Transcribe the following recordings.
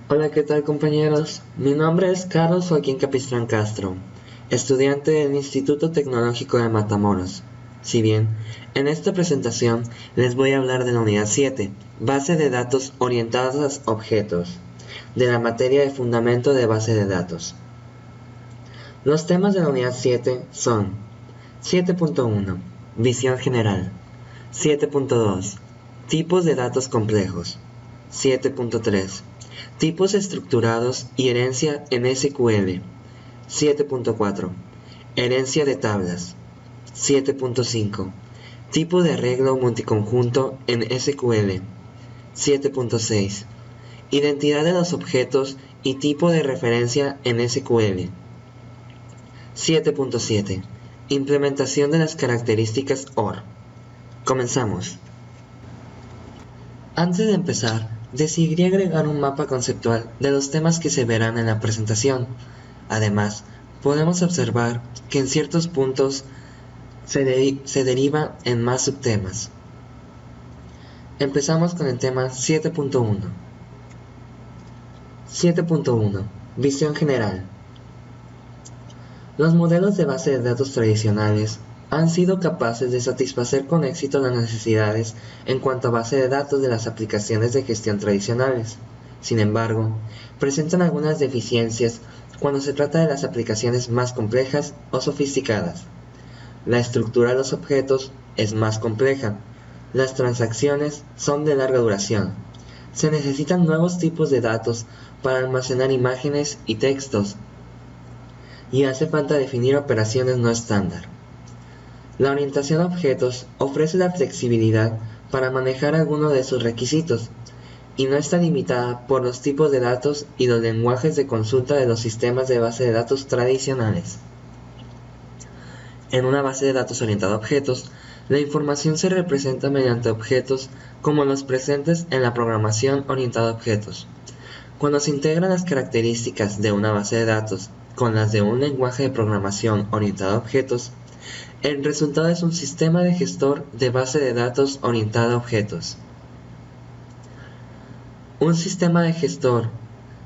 Hola, ¿qué tal compañeros? Mi nombre es Carlos Joaquín Capistrán Castro, estudiante del Instituto Tecnológico de Matamoros. Si bien, en esta presentación les voy a hablar de la unidad 7, base de datos orientadas a objetos, de la materia de fundamento de base de datos. Los temas de la unidad 7 son 7.1, visión general; 7.2, tipos de datos complejos; 7.3, tipos estructurados y herencia en SQL; 7.4, herencia de tablas; 7.5, tipo de arreglo multiconjunto en SQL; 7.6, identidad de los objetos y tipo de referencia en SQL; 7.7, implementación de las características OR. Comenzamos. Antes de empezar, decidí agregar un mapa conceptual de los temas que se verán en la presentación. Además, podemos observar que en ciertos puntos se deriva en más subtemas. Empezamos con el tema 7.1. 7.1. Visión general. Los modelos de base de datos tradicionales han sido capaces de satisfacer con éxito las necesidades en cuanto a base de datos de las aplicaciones de gestión tradicionales. Sin embargo, presentan algunas deficiencias cuando se trata de las aplicaciones más complejas o sofisticadas. La estructura de los objetos es más compleja. Las transacciones son de larga duración. Se necesitan nuevos tipos de datos para almacenar imágenes y textos, y hace falta definir operaciones no estándar. La orientación a objetos ofrece la flexibilidad para manejar algunos de sus requisitos, y no está limitada por los tipos de datos y los lenguajes de consulta de los sistemas de base de datos tradicionales. En una base de datos orientada a objetos, la información se representa mediante objetos como los presentes en la programación orientada a objetos. Cuando se integran las características de una base de datos con las de un lenguaje de programación orientado a objetos, el resultado es un sistema de gestor de base de datos orientado a objetos. Un sistema de gestor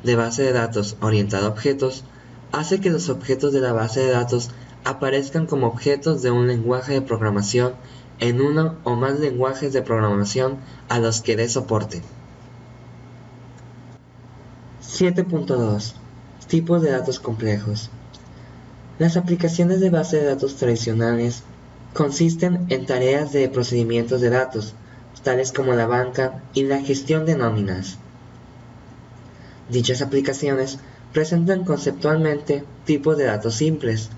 de base de datos orientado a objetos hace que los objetos de la base de datos aparezcan como objetos de un lenguaje de programación en uno o más lenguajes de programación a los que dé soporte. 7.2. Tipos de datos complejos. Las aplicaciones de base de datos tradicionales consisten en tareas de procedimientos de datos, tales como la banca y la gestión de nóminas. Dichas aplicaciones presentan conceptualmente tipos de datos simples.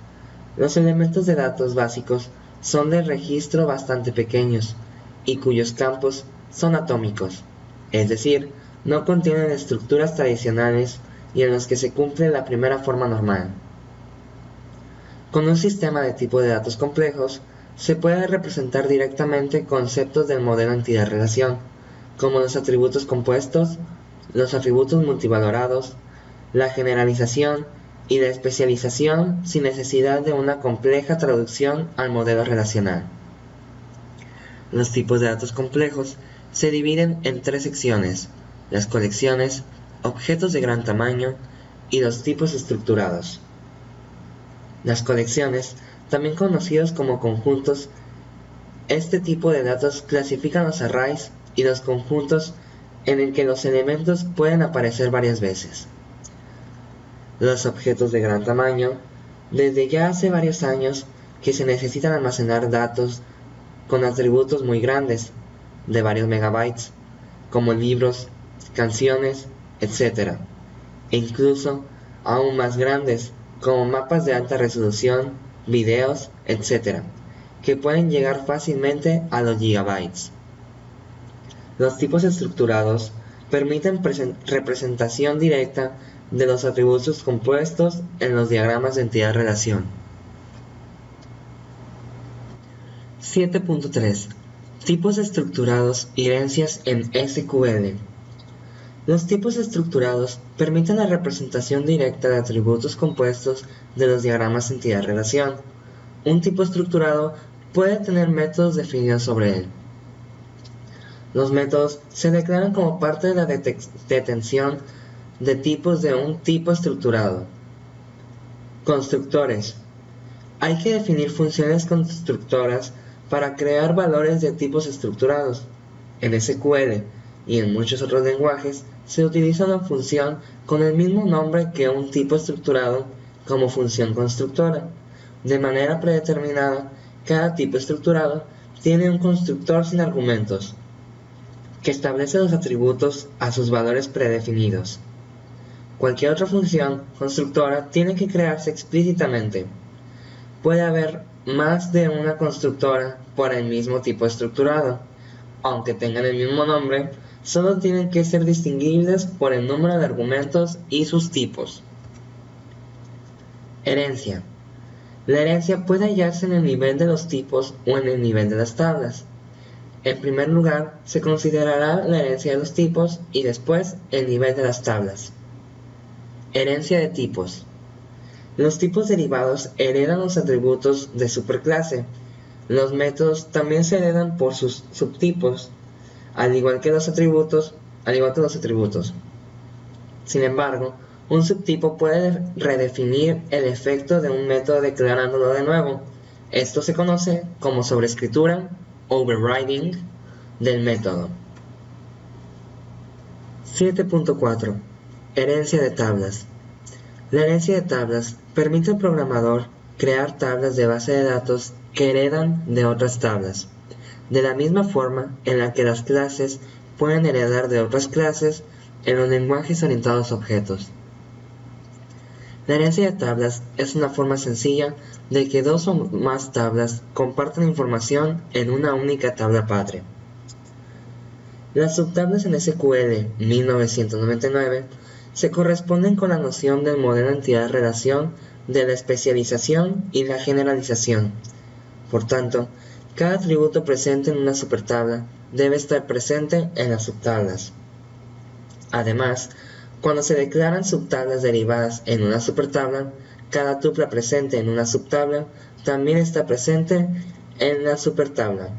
Los elementos de datos básicos son de registro bastante pequeños y cuyos campos son atómicos, es decir, no contienen estructuras tradicionales y en los que se cumple la primera forma normal. Con un sistema de tipo de datos complejos, se puede representar directamente conceptos del modelo entidad-relación, como los atributos compuestos, los atributos multivalorados, la generalización y la especialización sin necesidad de una compleja traducción al modelo relacional. Los tipos de datos complejos se dividen en tres secciones: las colecciones, objetos de gran tamaño y los tipos estructurados. Las colecciones, también conocidos como conjuntos, este tipo de datos clasifican los arrays y los conjuntos en el que los elementos pueden aparecer varias veces. Los objetos de gran tamaño, desde ya hace varios años que se necesitan almacenar datos con atributos muy grandes, de varios megabytes, como libros, canciones, etc. E incluso aún más grandes, como mapas de alta resolución, videos, etc., que pueden llegar fácilmente a los gigabytes. Los tipos estructurados permiten representación directa de los atributos compuestos en los diagramas de entidad-relación. 7.3. Tipos estructurados y herencias en SQL. Los tipos estructurados permiten la representación directa de atributos compuestos de los diagramas de entidad-relación. Un tipo estructurado puede tener métodos definidos sobre él. Los métodos se declaran como parte de la detención de tipos de un tipo estructurado. Constructores. Hay que definir funciones constructoras para crear valores de tipos estructurados. En SQL y en muchos otros lenguajes se utiliza una función con el mismo nombre que un tipo estructurado como función constructora. De manera predeterminada, cada tipo estructurado tiene un constructor sin argumentos, que establece los atributos a sus valores predefinidos. Cualquier otra función constructora tiene que crearse explícitamente. Puede haber más de una constructora por el mismo tipo estructurado. Aunque tengan el mismo nombre, solo tienen que ser distinguibles por el número de argumentos y sus tipos. Herencia. La herencia puede hallarse en el nivel de los tipos o en el nivel de las tablas. En primer lugar, se considerará la herencia de los tipos y después el nivel de las tablas. Herencia de tipos. Los tipos derivados heredan los atributos de superclase. Los métodos también se heredan por sus subtipos, al igual que los atributos. Sin embargo, un subtipo puede redefinir el efecto de un método declarándolo de nuevo. Esto se conoce como sobreescritura, overriding, del método. 7.4. Herencia de tablas. La herencia de tablas permite al programador crear tablas de base de datos que heredan de otras tablas, de la misma forma en la que las clases pueden heredar de otras clases en los lenguajes orientados a objetos. La herencia de tablas es una forma sencilla de que dos o más tablas compartan información en una única tabla padre. Las subtablas en SQL 1999 se corresponden con la noción del modelo entidad-relación de la especialización y la generalización. Por tanto, cada atributo presente en una supertabla debe estar presente en las subtablas. Además, cuando se declaran subtablas derivadas en una supertabla, cada tupla presente en una subtabla también está presente en la supertabla.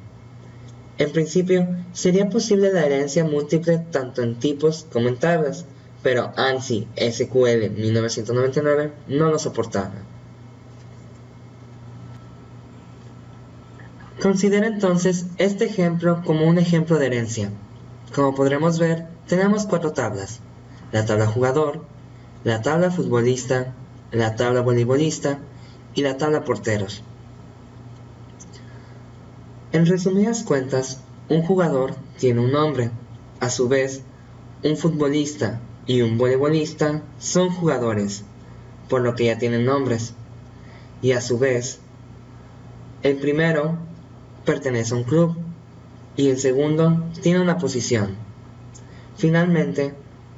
En principio, sería posible la herencia múltiple tanto en tipos como en tablas, pero ANSI SQL 1999 no lo soportaba. Considera entonces este ejemplo como un ejemplo de herencia. Como podremos ver, tenemos 4 tablas: la tabla jugador, la tabla futbolista, la tabla voleibolista y la tabla porteros. En resumidas cuentas, un jugador tiene un nombre. A su vez, un futbolista y un voleibolista son jugadores, por lo que ya tienen nombres. Y a su vez, el primero pertenece a un club y el segundo tiene una posición. Finalmente,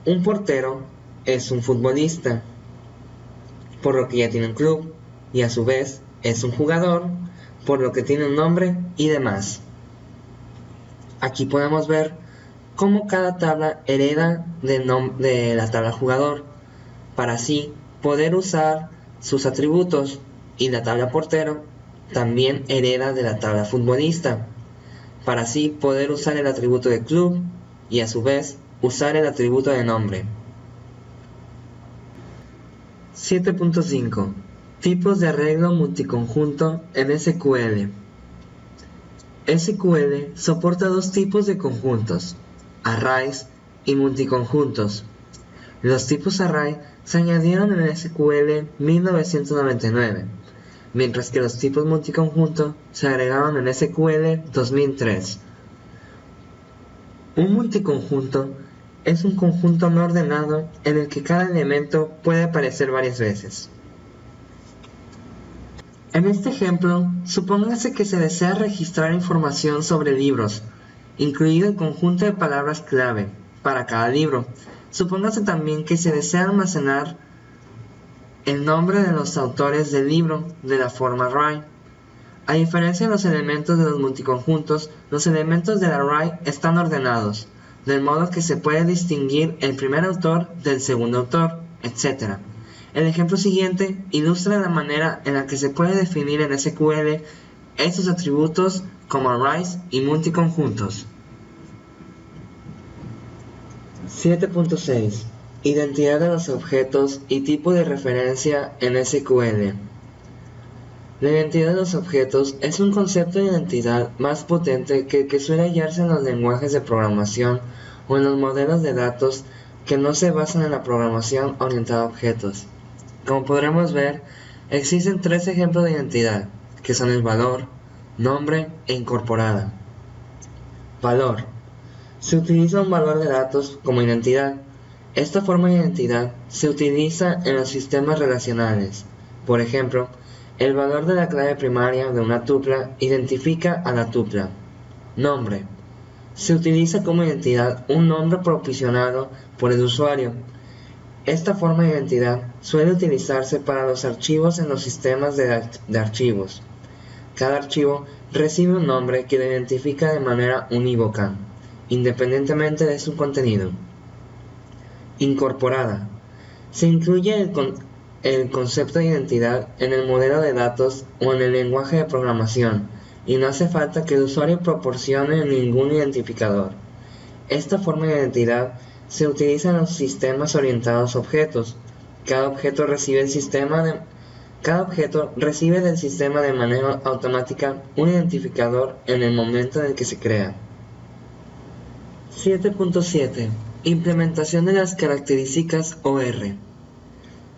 un portero es un futbolista, por lo que ya tiene un club y a su vez es un jugador, por lo que tiene un nombre y demás. Aquí podemos ver cómo cada tabla hereda de la tabla jugador, para así poder usar sus atributos, y la tabla portero también hereda de la tabla futbolista, para así poder usar el atributo de club y a su vez usar el atributo de nombre. 7.5. Tipos de arreglo multiconjunto en SQL. SQL soporta 2 tipos de conjuntos: arrays y multiconjuntos. Los tipos array se añadieron en SQL 1999, mientras que los tipos multiconjunto se agregaron en SQL 2003. Un multiconjunto es un conjunto no ordenado en el que cada elemento puede aparecer varias veces. En este ejemplo, supóngase que se desea registrar información sobre libros, incluido el conjunto de palabras clave para cada libro. Supóngase también que se desea almacenar el nombre de los autores del libro de la forma array. A diferencia de los elementos de los multiconjuntos, los elementos del array están ordenados, de modo que se puede distinguir el primer autor del segundo autor, etc. El ejemplo siguiente ilustra la manera en la que se puede definir en SQL estos atributos como arrays y multiconjuntos. 7.6. Identidad de los objetos y tipo de referencia en SQL. La identidad de los objetos es un concepto de identidad más potente que el que suele hallarse en los lenguajes de programación o en los modelos de datos que no se basan en la programación orientada a objetos. Como podremos ver, existen tres ejemplos de identidad, que son el valor, nombre e incorporada. Valor. Se utiliza un valor de datos como identidad. Esta forma de identidad se utiliza en los sistemas relacionales. Por ejemplo, el valor de la clave primaria de una tupla identifica a la tupla. Nombre. Se utiliza como identidad un nombre proporcionado por el usuario. Esta forma de identidad suele utilizarse para los archivos en los sistemas de archivos. Cada archivo recibe un nombre que lo identifica de manera unívoca, independientemente de su contenido. Incorporada. Se incluye el concepto de identidad en el modelo de datos o en el lenguaje de programación, y no hace falta que el usuario proporcione ningún identificador. Esta forma de identidad se utiliza en los sistemas orientados a objetos. Cada objeto recibe del sistema de manera automática un identificador en el momento en el que se crea. 7.7. Implementación de las características OR.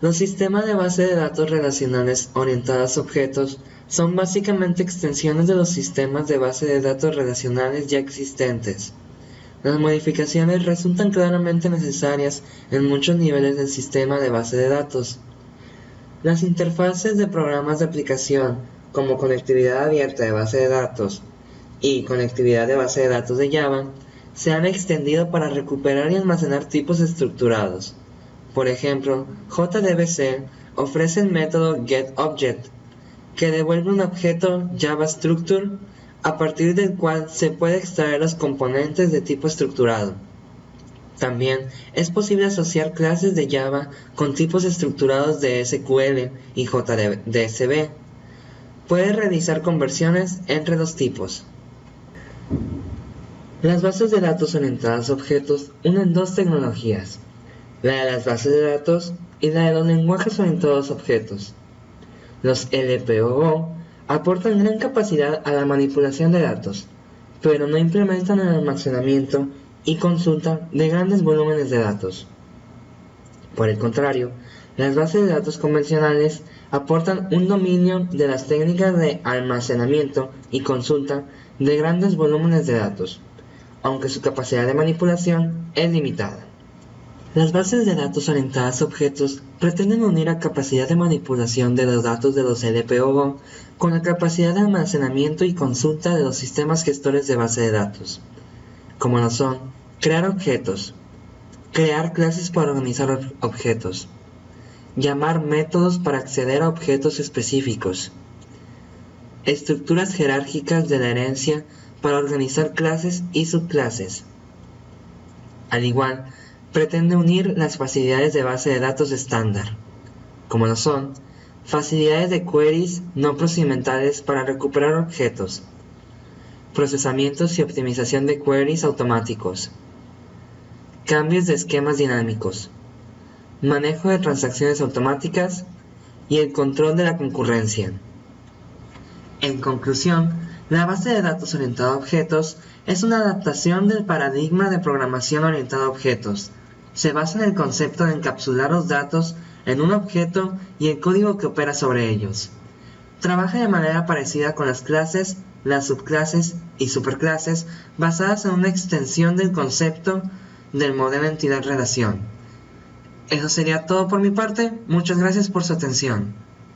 Los sistemas de base de datos relacionales orientados a objetos son básicamente extensiones de los sistemas de base de datos relacionales ya existentes. Las modificaciones resultan claramente necesarias en muchos niveles del sistema de base de datos. Las interfaces de programas de aplicación, como conectividad abierta de base de datos y conectividad de base de datos de Java, se han extendido para recuperar y almacenar tipos estructurados. Por ejemplo, JDBC ofrece el método getObject, que devuelve un objeto JavaStructure a partir del cual se puede extraer los componentes de tipo estructurado. También es posible asociar clases de Java con tipos estructurados de SQL y JDSB. Puede realizar conversiones entre los tipos. Las bases de datos orientadas a objetos unen dos tecnologías, la de las bases de datos y la de los lenguajes orientados a objetos. Los LPOO aportan gran capacidad a la manipulación de datos, pero no implementan el almacenamiento y consulta de grandes volúmenes de datos. Por el contrario, las bases de datos convencionales aportan un dominio de las técnicas de almacenamiento y consulta de grandes volúmenes de datos, aunque su capacidad de manipulación es limitada. Las bases de datos orientadas a objetos pretenden unir la capacidad de manipulación de los datos de los LPOO con la capacidad de almacenamiento y consulta de los sistemas gestores de base de datos, como lo son crear objetos, crear clases para organizar objetos, llamar métodos para acceder a objetos específicos, estructuras jerárquicas de la herencia para organizar clases y subclases. Al igual, pretende unir las facilidades de base de datos estándar, como lo son facilidades de queries no procedimentales para recuperar objetos, procesamientos y optimización de queries automáticos, cambios de esquemas dinámicos, manejo de transacciones automáticas y el control de la concurrencia. En conclusión, la base de datos orientada a objetos es una adaptación del paradigma de programación orientada a objetos. Se basa en el concepto de encapsular los datos en un objeto y el código que opera sobre ellos. Trabaja de manera parecida con las clases, las subclases y superclases basadas en una extensión del concepto del modelo entidad-relación. Eso sería todo por mi parte. Muchas gracias por su atención.